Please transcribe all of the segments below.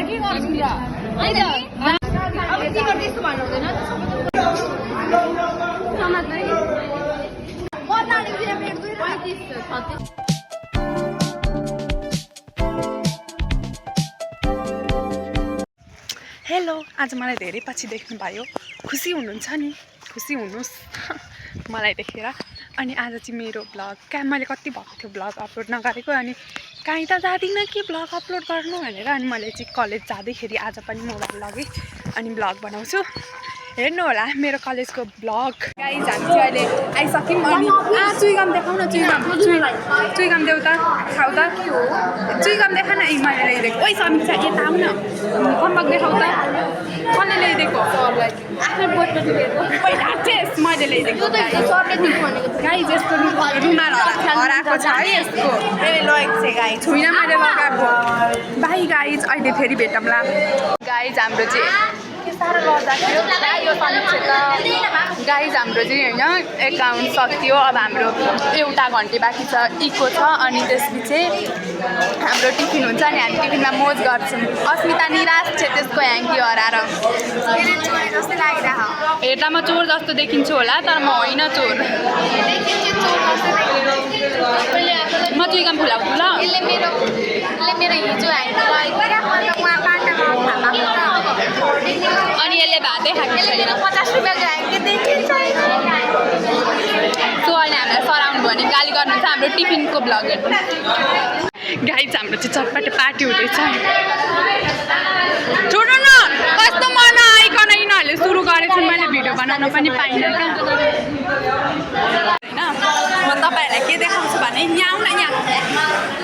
Hello, आज मलाई धेरै पछि देख्नु भयो। खुसी हुनुहुन्छ नि? खुसी हुनुहोस् मलाई देखेर। अनि आज चाहिँ मेरो ब्लग मैले कति भएको थियो ब्लग अपलोड नगरेको, अनि कहीँ त जाँदिनँ कि ब्लग अपलोड गर्नु भनेर। अनि मैले चाहिँ कलेज जाँदैखेरि आज पनि मोबाइल लगेँ अनि ब्लग बनाउँछु। हेर्नु होला मेरो कलेजको ब्लग। गाइज हामी चाहिँ अहिले आइसक्यौँ। अनि चुइगम देखाउन, चुइगम देऊ त, खाऊ त। चुइगम देखा न, मैले ल्याइदिएको। ओइ समीक्षा यता आऊ न, कम्बक देखाउ त। कसले ल्याइदिएको? आफ्नो बोटमा पहिला चेस मैले ल्याइदिएको। गाइज यस्तो रुमाल हराएको छ है यसको। लगेको छ गाइज, छुइनँ मैले लगाएको। बाई गाइज, अहिले फेरि भेटौँला। गाइज हाम्रो चाहिँ साह्रो गर्दा थियो यो समीक्षा त। गाइज हाम्रो चाहिँ होइन एकाउन्ट सक्यो। अब हाम्रो एउटा घन्टे बाँकी छ, इको छ। अनि त्यसपछि हाम्रो टिफिन हुन्छ नि, हामी टिफिनमा मोज गर्छौँ। अस्मिता निराश छ त्यसको ह्याङ्की हराएर। जस्तै लागिरहेको हेर्दामा चोर जस्तो देखिन्छु होला, तर म होइन चोर। म चुइगम फुलाउँछु ल। मेरो हिजो अनि यसले भातै खाएको छैन। 50 रुपियाँको ह्याङ्की देखिन्छ। सो अहिले हामीलाई सराउन्ड भने गाली गर्नुहुन्छ। हाम्रो टिफिनको ब्लग हेर्नु। गाइज हाम्रो चाहिँ चटपटे पार्टी हुँदैछ। छोड्नु न, कस्तो मन आइकन यिनीहरूले सुरु गरेछन्। मैले भिडियो बनाउन पनि पाइनँ क्या होइन। म तपाईँहरूलाई के देखाउँछु भने यहाँ आउन, यहाँ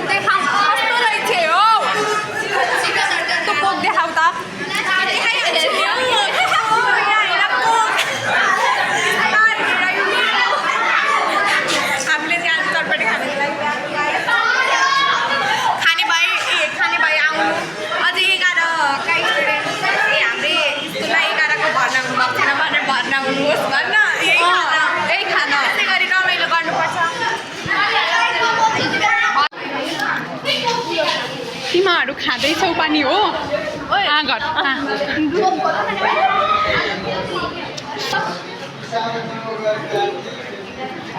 देखाउँ कस्तो रहेछ हो। त्यो कोक देखाउ त। तिमीहरू खाँदैछौ पनि हो। घर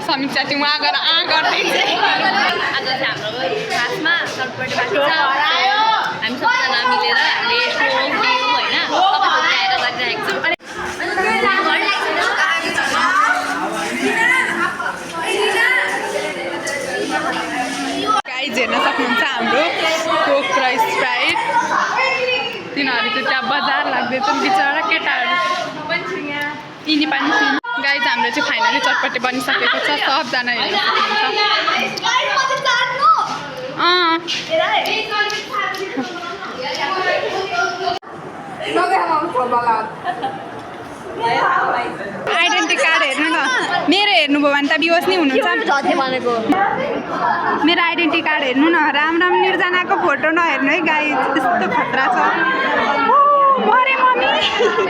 समीक्षा चाहिँ उहाँ गएर गर्दैछ। आज चाहिँ हाम्रो क्लासमा चटपटे पार्टी छ। हामी सबैजना मिलेर हामीले होइन आएर गरिरहेको छौँ। गाइज हेर्न सक्नुहुन्छ हाम्रो कोक र स्प्राइट। तिनीहरू चाहिँ त्यहाँ बजार लाग्दैछ बिचरा केटाहरू। यिनी पनि छन्। गाइज हाम्रो चाहिँ फाइनली चटपटे बनिसकेको छ। सबजना हेर्न सक्नुहुन्छ। आइडेन्टिटी कार्ड हेर्नु न। मेरो हेर्नुभयो भने त बिहोस नि हुनुहुन्छ। मेरो आइडेन्टिटी कार्ड हेर्नु न। राम निर्जनाको फोटो नहेर्नु है गाइज, यस्तो खतरा छ। मरे मम्मी।